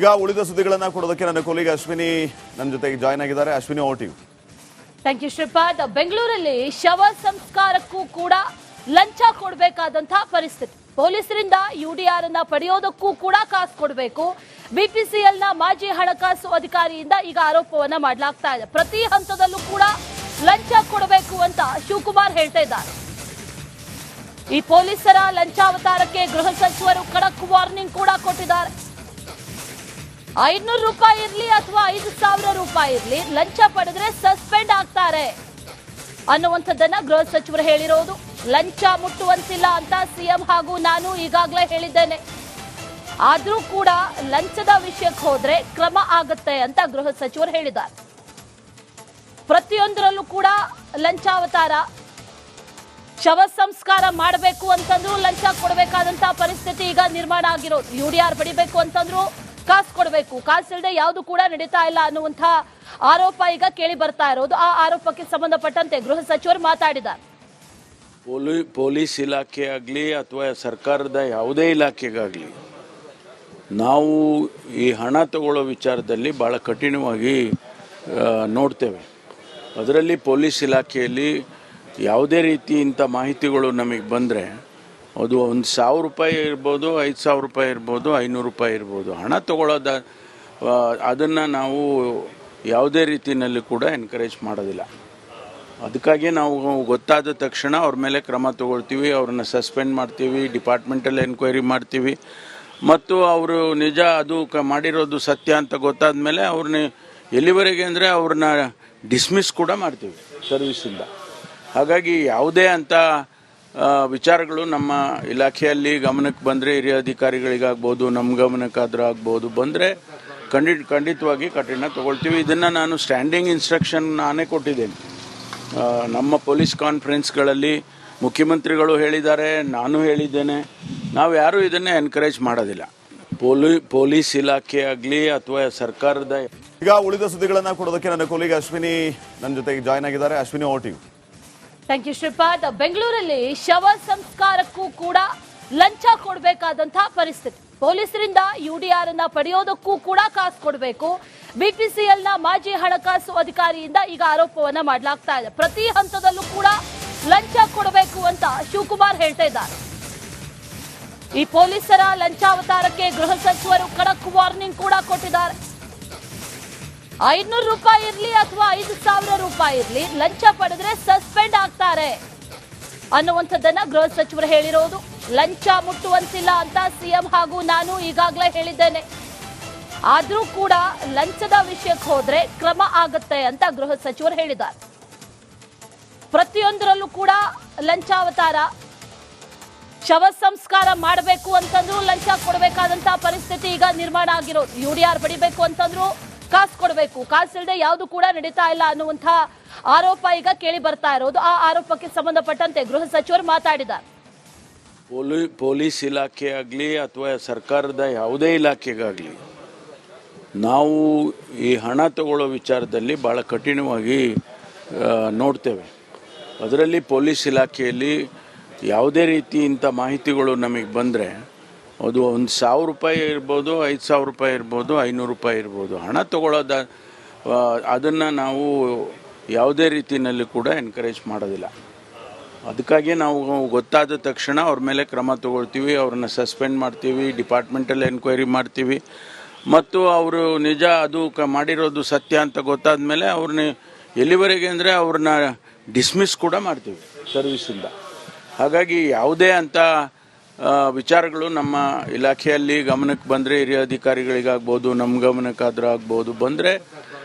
ಈಗ ಉಳಿದ ಸುದ್ದಿಗಳನ್ನ ಕೊಡೋದಕ್ಕೆ ನನ್ನ ಕೊಲೀಗ್ ಅಶ್ವಿನಿ ನನ್ನ ಜೊತೆಗೆ ಜಾಯ್ನ್ ಆಗಿದ್ದಾರೆ. Ashwini, over to you. Thank you Shripad. ಬೆಂಗಳೂರಲ್ಲಿ ಶವ ಸಂಸ್ಕಾರಕ್ಕೂ ಕೂಡ ಲಂಚ ಕೊಡಬೇಕಾದಂತಹ ಪರಿಸ್ಥಿತಿ. ಪೊಲೀಸರಿಂದ ಯುಡಿಆರ್ ಅನ್ನ ಪಡೆಯೋದಕ್ಕೂ ಕೂಡ ಕಾಸು ಕೊಡಬೇಕು. ಬಿಪಿಸಿಎಲ್ ನ ಮಾಜಿ ಹಣಕಾಸು ಅಧಿಕಾರಿಯಿಂದ ಈಗ ಆರೋಪವನ್ನ ಮಾಡಲಾಗ್ತಾ ಇದೆ. ಪ್ರತಿ ಹಂತದಲ್ಲೂ ಕೂಡ ಲಂಚ ಕೊಡಬೇಕು ಅಂತ ಶಿವಕುಮಾರ್ ಹೇಳ್ತಾ ಇದ್ದಾರೆ. ಈ ಪೊಲೀಸರ ಲಂಚಾವತಾರಕ್ಕೆ ಗೃಹ ಸಚಿವರು ಖಡಕ್ ವಾರ್ನಿಂಗ್ ಕೂಡ ಕೊಟ್ಟಿದ್ದಾರೆ. 500 ರೂಪಾಯಿ ಇರಲಿ ಅಥವಾ 5,000 ರೂಪಾಯಿ ಇರಲಿ, ಲಂಚ ಪಡೆದ್ರೆ ಸಸ್ಪೆಂಡ್ ಆಗ್ತಾರೆ ಅನ್ನುವಂಥದ್ದನ್ನ ಗೃಹ ಸಚಿವರು ಹೇಳಿರೋದು. ಲಂಚ ಮುಟ್ಟುವಂತಿಲ್ಲ ಅಂತ ಸಿಎಂ ಹಾಗೂ ನಾನು ಈಗಾಗಲೇ ಹೇಳಿದ್ದೇನೆ. ಆದ್ರೂ ಕೂಡ ಲಂಚದ ವಿಷಯಕ್ಕೆ ಹೋದ್ರೆ ಕ್ರಮ ಆಗುತ್ತೆ ಅಂತ ಗೃಹ ಸಚಿವರು ಹೇಳಿದ್ದಾರೆ. ಪ್ರತಿಯೊಂದರಲ್ಲೂ ಕೂಡ ಲಂಚಾವತಾರ. ಶವ ಸಂಸ್ಕಾರ ಮಾಡಬೇಕು ಅಂತಂದ್ರೂ ಲಂಚ ಕೊಡಬೇಕಾದಂತಹ ಪರಿಸ್ಥಿತಿ ಈಗ ನಿರ್ಮಾಣ ಆಗಿರೋದು. ಯುಡಿಆರ್ ಪಡಿಬೇಕು ಅಂತಂದ್ರೂ ಕಾಸು ಕೊಡಬೇಕು. ಕಾಸಿಲ್ಲದೆ ಯಾವುದು ಕೂಡ ನಡೀತಾ ಇಲ್ಲ ಅನ್ನುವಂಥ ಆರೋಪ ಈಗ ಕೇಳಿ ಬರ್ತಾ ಇರೋದು. ಆ ಆರೋಪಕ್ಕೆ ಸಂಬಂಧಪಟ್ಟಂತೆ ಗೃಹ ಸಚಿವರು ಮಾತಾಡಿದ್ದಾರೆ. ಪೊಲೀಸ್ ಇಲಾಖೆ ಆಗಲಿ ಅಥವಾ ಸರ್ಕಾರದ ಯಾವುದೇ ಇಲಾಖೆಗಾಗಲಿ ನಾವು ಈ ಹಣ ತಗೊಳ್ಳೋ ವಿಚಾರದಲ್ಲಿ ಭಾಳ ಕಠಿಣವಾಗಿ ನೋಡ್ತೇವೆ. ಅದರಲ್ಲಿ ಪೊಲೀಸ್ ಇಲಾಖೆಯಲ್ಲಿ ಯಾವುದೇ ರೀತಿ ಇಂಥ ಮಾಹಿತಿಗಳು ನಮಗೆ ಬಂದರೆ ಅದು 1,000 ರೂಪಾಯಿ ಇರ್ಬೋದು, 5,000 ರೂಪಾಯಿ ಇರ್ಬೋದು, 500 ರೂಪಾಯಿ ಇರ್ಬೋದು, ಹಣ ತಗೊಳ್ಳೋದು ಅದನ್ನು ನಾವು ಯಾವುದೇ ರೀತಿಯಲ್ಲಿ ಕೂಡ ಎನ್ಕರೇಜ್ ಮಾಡೋದಿಲ್ಲ. ಅದಕ್ಕಾಗಿ ನಾವು ಗೊತ್ತಾದ ತಕ್ಷಣ ಅವ್ರ ಮೇಲೆ ಕ್ರಮ ತಗೊಳ್ತೀವಿ, ಅವ್ರನ್ನ ಸಸ್ಪೆಂಡ್ ಮಾಡ್ತೀವಿ, ಡಿಪಾರ್ಟ್ಮೆಂಟಲ್ಲಿ ಎನ್ಕ್ವೈರಿ ಮಾಡ್ತೀವಿ. ಮತ್ತು ಅವರು ನಿಜ ಅದು ಮಾಡಿರೋದು ಸತ್ಯ ಅಂತ ಗೊತ್ತಾದ ಮೇಲೆ ಅವ್ರನ್ನ ಎಲ್ಲಿವರೆಗೆ ಅಂದರೆ ಅವ್ರನ್ನ ಡಿಸ್ಮಿಸ್ ಕೂಡ ಮಾಡ್ತೀವಿ ಸರ್ವಿಸಿಂದ. ಹಾಗಾಗಿ ಯಾವುದೇ ಅಂಥ ವಿಚಾರಗಳು ನಮ್ಮ ಇಲಾಖೆಯಲ್ಲಿ ಗಮನಕ್ಕೆ ಬಂದರೆ, ಹಿರಿಯ ಅಧಿಕಾರಿಗಳಿಗಾಗ್ಬೋದು, ನಮ್ಮ ಗಮನಕ್ಕಾದ್ರೂ ಆಗ್ಬೋದು, ಬಂದರೆ ಖಂಡಿತವಾಗಿ ಕಠಿಣ ತಗೊಳ್ತೀವಿ. ಇದನ್ನು ನಾನು ಸ್ಟ್ಯಾಂಡಿಂಗ್ ಇನ್ಸ್ಟ್ರಕ್ಷನ್ ನಾನೇ ಕೊಟ್ಟಿದ್ದೇನೆ. ನಮ್ಮ ಪೊಲೀಸ್ ಕಾನ್ಫರೆನ್ಸ್ಗಳಲ್ಲಿ ಮುಖ್ಯಮಂತ್ರಿಗಳು ಹೇಳಿದ್ದಾರೆ, ನಾನು ಹೇಳಿದ್ದೇನೆ. ನಾವು ಯಾರೂ ಇದನ್ನೇ ಎನ್ಕರೇಜ್ ಮಾಡೋದಿಲ್ಲ. ಪೊಲೀಸ್ ಇಲಾಖೆ ಆಗಲಿ ಅಥವಾ ಸರ್ಕಾರದ. ಈಗ ಉಳಿದ ಸುದ್ದಿಗಳನ್ನ ಕೊಡೋದಕ್ಕೆ ನನ್ನ ಕೊಲೀಗ್ ಅಶ್ವಿನಿ ನನ್ನ ಜೊತೆಗೆ ಜಾಯ್ನ್ ಆಗಿದ್ದಾರೆ. Ashwini, over to you. Thank you Shripad. ಬೆಂಗಳೂರಲ್ಲಿ ಶವ ಸಂಸ್ಕಾರಕ್ಕೂ ಕೂಡ ಲಂಚ ಕೊಡಬೇಕಾದಂತಹ ಪರಿಸ್ಥಿತಿ. ಪೊಲೀಸರಿಂದ ಯುಡಿಆರ್ ಅನ್ನ ಪಡೆಯೋದಕ್ಕೂ ಕೂಡ ಕಾಸು ಕೊಡಬೇಕು. ಬಿಪಿಸಿಎಲ್ ನ ಮಾಜಿ ಹಣಕಾಸು ಅಧಿಕಾರಿಯಿಂದ ಈಗ ಆರೋಪವನ್ನ ಮಾಡಲಾಗ್ತಾ ಇದೆ. ಪ್ರತಿ ಹಂತದಲ್ಲೂ ಕೂಡ ಲಂಚ ಕೊಡಬೇಕು ಅಂತ ಶಿವಕುಮಾರ್ ಹೇಳ್ತಾ ಇದ್ದಾರೆ. ಈ ಪೊಲೀಸರ ಲಂಚಾವತಾರಕ್ಕೆ ಗೃಹ ಸಚಿವರು ಖಡಕ್ ವಾರ್ನಿಂಗ್ ಕೂಡ ಕೊಟ್ಟಿದ್ದಾರೆ. 500 ರೂಪಾಯಿ ಇರಲಿ ಅಥವಾ 5,000 ರೂಪಾಯಿ ಇರಲಿ, ಲಂಚ ಪಡೆದ್ರೆ ಸಸ್ಪೆಂಡ್ ಆಗ್ತಾರೆ ಅನ್ನುವಂಥದ್ದನ್ನ ಗೃಹ ಸಚಿವರು ಹೇಳಿರೋದು. ಲಂಚ ಮುಟ್ಟುವಂತಿಲ್ಲ ಅಂತ ಸಿಎಂ ಹಾಗೂ ನಾನು ಈಗಾಗಲೇ ಹೇಳಿದ್ದೇನೆ. ಆದ್ರೂ ಕೂಡ ಲಂಚದ ವಿಷಯಕ್ಕೆ ಹೋದ್ರೆ ಕ್ರಮ ಆಗುತ್ತೆ ಅಂತ ಗೃಹ ಸಚಿವರು ಹೇಳಿದ್ದಾರೆ. ಪ್ರತಿಯೊಂದರಲ್ಲೂ ಕೂಡ ಲಂಚಾವತಾರ. ಶವ ಸಂಸ್ಕಾರ ಮಾಡಬೇಕು ಅಂತಂದ್ರೂ ಲಂಚ ಕೊಡಬೇಕಾದಂತಹ ಪರಿಸ್ಥಿತಿ ಈಗ ನಿರ್ಮಾಣ ಆಗಿರೋದು. ಯುಡಿಆರ್ ಪಡಿಬೇಕು ಅಂತಂದ್ರೂ ಕಾಸು ಕೊಡಬೇಕು. ಕಾಸಿಲ್ಲದೆ ಯಾವುದು ಕೂಡ ನಡೀತಾ ಇಲ್ಲ ಅನ್ನುವಂಥ ಆರೋಪ ಈಗ ಕೇಳಿ ಬರ್ತಾ ಇರೋದು. ಆ ಆರೋಪಕ್ಕೆ ಸಂಬಂಧಪಟ್ಟಂತೆ ಗೃಹ ಸಚಿವರು ಮಾತಾಡಿದ್ದಾರೆ. ಪೊಲೀಸ್ ಇಲಾಖೆ ಆಗಲಿ ಅಥವಾ ಸರ್ಕಾರದ ಯಾವುದೇ ಇಲಾಖೆಗಾಗಲಿ ನಾವು ಈ ಹಣ ತಗೊಳ್ಳೋ ವಿಚಾರದಲ್ಲಿ ಭಾಳ ಕಠಿಣವಾಗಿ ನೋಡ್ತೇವೆ. ಅದರಲ್ಲಿ ಪೊಲೀಸ್ ಇಲಾಖೆಯಲ್ಲಿ ಯಾವುದೇ ರೀತಿ ಇಂಥ ಮಾಹಿತಿಗಳು ನಮಗೆ ಬಂದರೆ ಅದು 1,000 ರೂಪಾಯಿ ಇರ್ಬೋದು, 5,000 ರೂಪಾಯಿ ಇರ್ಬೋದು, 500 ರೂಪಾಯಿ ಇರ್ಬೋದು, ಹಣ ತಗೊಳ್ಳೋದು ಅದನ್ನು ನಾವು ಯಾವುದೇ ರೀತಿಯಲ್ಲಿ ಕೂಡ ಎನ್ಕರೇಜ್ ಮಾಡೋದಿಲ್ಲ. ಅದಕ್ಕಾಗಿ ನಾವು ಗೊತ್ತಾದ ತಕ್ಷಣ ಅವ್ರ ಮೇಲೆ ಕ್ರಮ ತಗೊಳ್ತೀವಿ, ಅವ್ರನ್ನ ಸಸ್ಪೆಂಡ್ ಮಾಡ್ತೀವಿ, ಡಿಪಾರ್ಟ್ಮೆಂಟಲ್ಲಿ ಎನ್ಕ್ವೈರಿ ಮಾಡ್ತೀವಿ. ಮತ್ತು ಅವರು ನಿಜ ಅದು ಮಾಡಿರೋದು ಸತ್ಯ ಅಂತ ಗೊತ್ತಾದ ಮೇಲೆ ಅವ್ರನ್ನ ಎಲ್ಲಿವರೆಗೆ ಅಂದರೆ ಅವ್ರನ್ನ ಡಿಸ್ಮಿಸ್ ಕೂಡ ಮಾಡ್ತೀವಿ ಸರ್ವಿಸಿಂದ. ಹಾಗಾಗಿ ಯಾವುದೇ ಅಂಥ ವಿಚಾರಗಳು ನಮ್ಮ ಇಲಾಖೆಯಲ್ಲಿ ಗಮನಕ್ಕೆ ಬಂದರೆ, ಹಿರಿಯ ಅಧಿಕಾರಿಗಳಿಗಾಗ್ಬೋದು, ನಮ್ಮ ಗಮನಕ್ಕಾದ್ರೂ ಆಗ್ಬೋದು, ಬಂದರೆ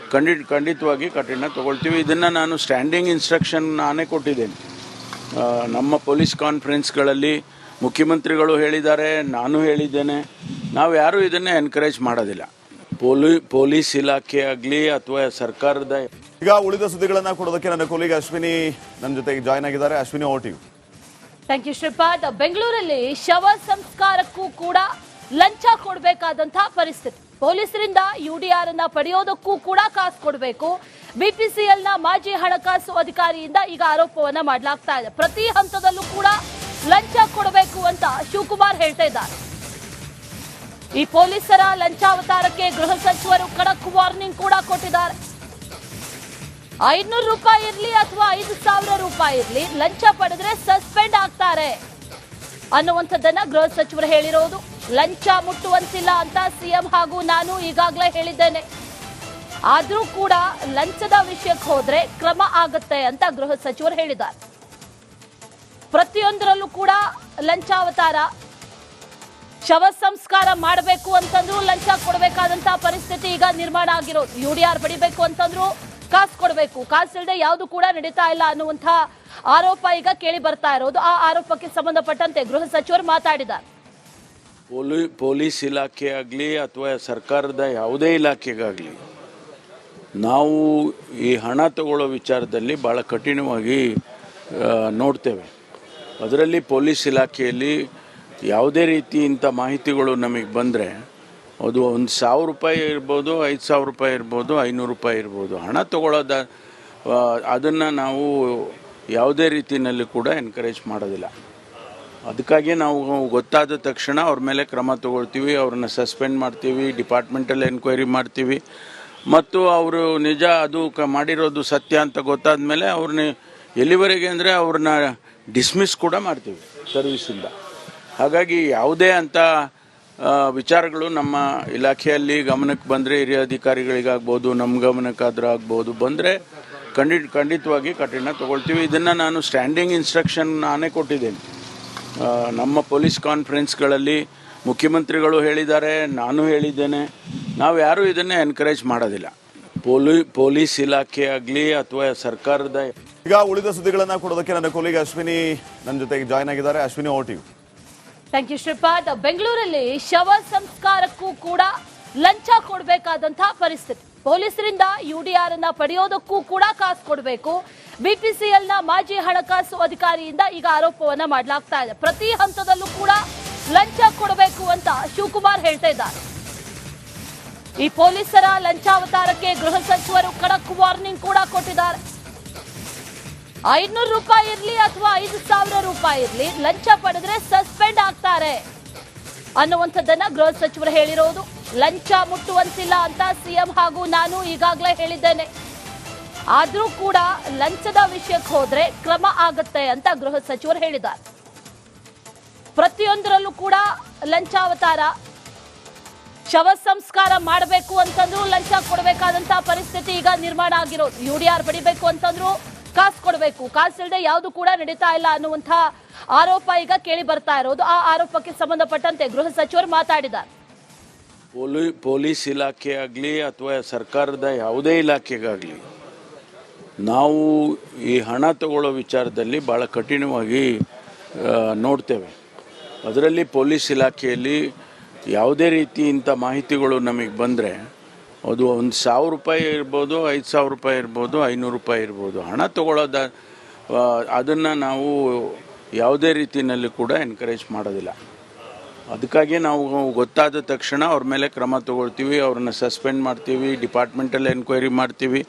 ಖಂಡಿತವಾಗಿ ಕಠಿಣ ತಗೊಳ್ತೀವಿ. ಇದನ್ನು ನಾನು ಸ್ಟ್ಯಾಂಡಿಂಗ್ ಇನ್ಸ್ಟ್ರಕ್ಷನ್ ನಾನೇ ಕೊಟ್ಟಿದ್ದೇನೆ. ನಮ್ಮ ಪೊಲೀಸ್ ಕಾನ್ಫರೆನ್ಸ್ಗಳಲ್ಲಿ ಮುಖ್ಯಮಂತ್ರಿಗಳು ಹೇಳಿದ್ದಾರೆ, ನಾನು ಹೇಳಿದ್ದೇನೆ. ನಾವು ಯಾರೂ ಇದನ್ನೇ ಎನ್ಕರೇಜ್ ಮಾಡೋದಿಲ್ಲ. ಪೊಲೀಸ್ ಇಲಾಖೆ ಆಗಲಿ ಅಥವಾ ಸರ್ಕಾರದ. ಈಗ ಉಳಿದ ಸುದ್ದಿಗಳನ್ನ ಕೊಡೋದಕ್ಕೆ ನನ್ನ ಕೊಲೀಗ್ ಅಶ್ವಿನಿ ನನ್ನ ಜೊತೆಗೆ ಜಾಯ್ನ್ ಆಗಿದ್ದಾರೆ. Ashwini, over to you. Thank you Shripad. ಬೆಂಗಳೂರಲ್ಲಿ ಶವ ಸಂಸ್ಕಾರಕ್ಕೂ ಕೂಡ ಲಂಚ ಕೊಡಬೇಕಾದಂತಹ ಪರಿಸ್ಥಿತಿ. ಪೊಲೀಸರಿಂದ ಯುಡಿಆರ್ ಅನ್ನ ಪಡೆಯೋದಕ್ಕೂ ಕೂಡ ಕಾಸು ಕೊಡಬೇಕು. ಬಿಪಿಸಿಎಲ್ ನ ಮಾಜಿ ಹಣಕಾಸು ಅಧಿಕಾರಿಯಿಂದ ಈಗ ಆರೋಪವನ್ನ ಮಾಡಲಾಗ್ತಾ ಇದೆ. ಪ್ರತಿ ಹಂತದಲ್ಲೂ ಕೂಡ ಲಂಚ ಕೊಡಬೇಕು ಅಂತ ಶಿವಕುಮಾರ್ ಹೇಳ್ತಾ ಇದ್ದಾರೆ. ಈ ಪೊಲೀಸರ ಲಂಚಾವತಾರಕ್ಕೆ ಗೃಹ ಸಚಿವರು ಖಡಕ್ ವಾರ್ನಿಂಗ್ ಕೂಡ ಕೊಟ್ಟಿದ್ದಾರೆ. 500 ರೂಪಾಯಿ ಇರಲಿ ಅಥವಾ 5,000 ರೂಪಾಯಿ ಇರಲಿ, ಲಂಚ ಪಡೆದ್ರೆ ಸಸ್ಪೆಂಡ್ ಆಗ್ತಾರೆ ಅನ್ನುವಂಥದ್ದನ್ನ ಗೃಹ ಸಚಿವರು ಹೇಳಿರೋದು. ಲಂಚ ಮುಟ್ಟುವಂತಿಲ್ಲ ಅಂತ ಸಿಎಂ ಹಾಗೂ ನಾನು ಈಗಾಗಲೇ ಹೇಳಿದ್ದೇನೆ. ಆದ್ರೂ ಕೂಡ ಲಂಚದ ವಿಷಯಕ್ಕೆ ಹೋದ್ರೆ ಕ್ರಮ ಆಗುತ್ತೆ ಅಂತ ಗೃಹ ಸಚಿವರು ಹೇಳಿದ್ದಾರೆ. ಪ್ರತಿಯೊಂದರಲ್ಲೂ ಕೂಡ ಲಂಚಾವತಾರ. ಶವ ಸಂಸ್ಕಾರ ಮಾಡಬೇಕು ಅಂತಂದ್ರೂ ಲಂಚ ಕೊಡಬೇಕಾದಂತಹ ಪರಿಸ್ಥಿತಿ ಈಗ ನಿರ್ಮಾಣ ಆಗಿರೋದು. UDR ಬಡಿಬೇಕು ಅಂತಂದ್ರೂ ಕಾಸು ಕೊಡಬೇಕು, ಕಾಸಿಲ್ಲದೆ ಯಾವುದು ಕೂಡ ನಡೀತಾ ಇಲ್ಲ ಅನ್ನುವಂಥ ಆರೋಪ ಈಗ ಕೇಳಿ ಬರ್ತಾ ಇರೋದು. ಆ ಆರೋಪಕ್ಕೆ ಸಂಬಂಧಪಟ್ಟಂತೆ ಗೃಹ ಸಚಿವರು ಮಾತಾಡಿದ್ದಾರೆ. ಪೊಲೀಸ್ ಇಲಾಖೆ ಆಗಲಿ ಅಥವಾ ಸರ್ಕಾರದ ಯಾವುದೇ ಇಲಾಖೆಗಾಗಲಿ ನಾವು ಈ ಹಣ ತಗೊಳ್ಳೋ ವಿಚಾರದಲ್ಲಿ ಭಾಳ ಕಠಿಣವಾಗಿ ನೋಡ್ತೇವೆ. ಅದರಲ್ಲಿ ಪೊಲೀಸ್ ಇಲಾಖೆಯಲ್ಲಿ ಯಾವುದೇ ರೀತಿ ಇಂಥ ಮಾಹಿತಿಗಳು ನಮಗೆ ಬಂದರೆ ಅದು 1,000 ರೂಪಾಯಿ ಇರ್ಬೋದು, 5,000 ರೂಪಾಯಿ ಇರ್ಬೋದು, 500 ರೂಪಾಯಿ ಇರ್ಬೋದು, ಹಣ ತಗೊಳ್ಳೋದ ಅದನ್ನು ನಾವು ಯಾವುದೇ ರೀತಿಯಲ್ಲಿ ಕೂಡ ಎನ್ಕರೇಜ್ ಮಾಡೋದಿಲ್ಲ. ಅದಕ್ಕಾಗಿ ನಾವು ಗೊತ್ತಾದ ತಕ್ಷಣ ಅವ್ರ ಮೇಲೆ ಕ್ರಮ ತಗೊಳ್ತೀವಿ, ಅವ್ರನ್ನ ಸಸ್ಪೆಂಡ್ ಮಾಡ್ತೀವಿ, ಡಿಪಾರ್ಟ್ಮೆಂಟಲ್ಲಿ ಎನ್ಕ್ವೈರಿ ಮಾಡ್ತೀವಿ. ಮತ್ತು ಅವರು ನಿಜ ಅದು ಮಾಡಿರೋದು ಸತ್ಯ ಅಂತ ಗೊತ್ತಾದ ಮೇಲೆ ಅವ್ರನ್ನ ಎಲ್ಲಿವರೆಗೆ ಅಂದರೆ ಅವ್ರನ್ನ ಡಿಸ್ಮಿಸ್ ಕೂಡ ಮಾಡ್ತೀವಿ ಸರ್ವಿಸಿಂದ. ಹಾಗಾಗಿ ಯಾವುದೇ ಅಂಥ ವಿಚಾರಗಳು ನಮ್ಮ ಇಲಾಖೆಯಲ್ಲಿ ಗಮನಕ್ಕೆ ಬಂದರೆ, ಹಿರಿಯ ಅಧಿಕಾರಿಗಳಿಗಾಗ್ಬೋದು, ನಮ್ಮ ಗಮನಕ್ಕಾದ್ರೂ ಆಗ್ಬೋದು, ಬಂದರೆ ಖಂಡಿತವಾಗಿ ಕಠಿಣ ತಗೊಳ್ತೀವಿ. ಇದನ್ನು ನಾನು ಸ್ಟ್ಯಾಂಡಿಂಗ್ ಇನ್ಸ್ಟ್ರಕ್ಷನ್ ನಾನೇ ಕೊಟ್ಟಿದ್ದೇನೆ. ನಮ್ಮ ಪೊಲೀಸ್ ಕಾನ್ಫರೆನ್ಸ್ಗಳಲ್ಲಿ ಮುಖ್ಯಮಂತ್ರಿಗಳು ಹೇಳಿದ್ದಾರೆ, ನಾನು ಹೇಳಿದ್ದೇನೆ. ನಾವು ಯಾರೂ ಇದನ್ನೇ ಎನ್ಕರೇಜ್ ಮಾಡೋದಿಲ್ಲ. ಪೊಲೀಸ್ ಇಲಾಖೆ ಆಗಲಿ ಅಥವಾ ಸರ್ಕಾರದ. ಈಗ ಉಳಿದ ಸುದ್ದಿಗಳನ್ನ ಕೊಡೋದಕ್ಕೆ ನನ್ನ ಕೊಲೀಗ್ ಅಶ್ವಿನಿ ನನ್ನ ಜೊತೆಗೆ ಜಾಯ್ನ್ ಆಗಿದ್ದಾರೆ. Ashwini, over to you. Thank you Shripad. ಬೆಂಗಳೂರಲ್ಲಿ ಶವ ಸಂಸ್ಕಾರಕ್ಕೂ ಕೂಡ ಲಂಚ ಕೊಡಬೇಕಾದಂತಹ ಪರಿಸ್ಥಿತಿ. ಪೊಲೀಸರಿಂದ UDR ಅನ್ನ ಪಡೆಯೋದಕ್ಕೂ ಕೂಡ ಕಾಸು ಕೊಡಬೇಕು. BPCL ನ ಮಾಜಿ ಹಣಕಾಸು ಅಧಿಕಾರಿಯಿಂದ ಈಗ ಆರೋಪವನ್ನ ಮಾಡಲಾಗ್ತಾ ಇದೆ. ಪ್ರತಿ ಹಂತದಲ್ಲೂ ಕೂಡ ಲಂಚ ಕೊಡಬೇಕು ಅಂತ ಶಿವಕುಮಾರ್ ಹೇಳ್ತಾ ಇದ್ದಾರೆ. ಈ ಪೊಲೀಸರ ಲಂಚಾವತಾರಕ್ಕೆ ಗೃಹ ಸಚಿವರು ಖಡಕ್ ವಾರ್ನಿಂಗ್ ಕೂಡ ಕೊಟ್ಟಿದ್ದಾರೆ. 500 ರೂಪಾಯಿ ಇರಲಿ ಅಥವಾ 5,000 ರೂಪಾಯಿ ಇರಲಿ, ಲಂಚ ಪಡೆದ್ರೆ ಸಸ್ಪೆಂಡ್ ಆಗ್ತಾರೆ ಅನ್ನುವಂಥದ್ದನ್ನ ಗೃಹ ಸಚಿವರು ಹೇಳಿರೋದು. ಲಂಚ ಮುಟ್ಟುವಂತಿಲ್ಲ ಅಂತ ಸಿಎಂ ಹಾಗೂ ನಾನು ಈಗಾಗಲೇ ಹೇಳಿದ್ದೇನೆ. ಆದ್ರೂ ಕೂಡ ಲಂಚದ ವಿಷಯಕ್ಕೆ ಹೋದ್ರೆ ಕ್ರಮ ಆಗುತ್ತೆ ಅಂತ ಗೃಹ ಸಚಿವರು ಹೇಳಿದ್ದಾರೆ. ಪ್ರತಿಯೊಂದರಲ್ಲೂ ಕೂಡ ಲಂಚಾವತಾರ. ಶವ ಸಂಸ್ಕಾರ ಮಾಡಬೇಕು ಅಂತಂದ್ರೂ ಲಂಚ ಕೊಡಬೇಕಾದಂತಹ ಪರಿಸ್ಥಿತಿ ಈಗ ನಿರ್ಮಾಣ ಆಗಿರೋದು. UDR ಬಡಿಬೇಕು ಅಂತಂದ್ರೂ ಕಾಸು ಕೊಡಬೇಕು, ಕಾಸಿಲ್ಲದೆ ಯಾವುದು ಕೂಡ ನಡೀತಾ ಇಲ್ಲ ಅನ್ನುವಂಥ ಆರೋಪ ಈಗ ಕೇಳಿ ಬರ್ತಾ ಇರೋದು. ಆ ಆರೋಪಕ್ಕೆ ಸಂಬಂಧಪಟ್ಟಂತೆ ಗೃಹ ಸಚಿವರು ಮಾತಾಡಿದ್ದಾರೆ. ಪೊಲೀಸ್ ಇಲಾಖೆ ಆಗಲಿ ಅಥವಾ ಸರ್ಕಾರದ ಯಾವುದೇ ಇಲಾಖೆಗಾಗಲಿ ನಾವು ಈ ಹಣ ತಗೊಳ್ಳೋ ವಿಚಾರದಲ್ಲಿ ಭಾಳ ಕಠಿಣವಾಗಿ ನೋಡ್ತೇವೆ. ಅದರಲ್ಲಿ ಪೊಲೀಸ್ ಇಲಾಖೆಯಲ್ಲಿ ಯಾವುದೇ ರೀತಿ ಇಂಥ ಮಾಹಿತಿಗಳು ನಮಗೆ ಬಂದರೆ ಅದು 1,000 ರೂಪಾಯಿ ಇರ್ಬೋದು, 5,000 ರೂಪಾಯಿ ಇರ್ಬೋದು, 500 ರೂಪಾಯಿ ಇರ್ಬೋದು, ಹಣ ತಗೊಳ್ಳೋದ ಅದನ್ನು ನಾವು ಯಾವುದೇ ರೀತಿಯಲ್ಲಿ ಕೂಡ ಎನ್ಕರೇಜ್ ಮಾಡೋದಿಲ್ಲ. ಅದಕ್ಕಾಗಿ ನಾವು ಗೊತ್ತಾದ ತಕ್ಷಣ ಅವ್ರ ಮೇಲೆ ಕ್ರಮ ತಗೊಳ್ತೀವಿ, ಅವ್ರನ್ನ ಸಸ್ಪೆಂಡ್ ಮಾಡ್ತೀವಿ, ಡಿಪಾರ್ಟ್ಮೆಂಟಲ್ಲಿ ಎನ್ಕ್ವೈರಿ ಮಾಡ್ತೀವಿ.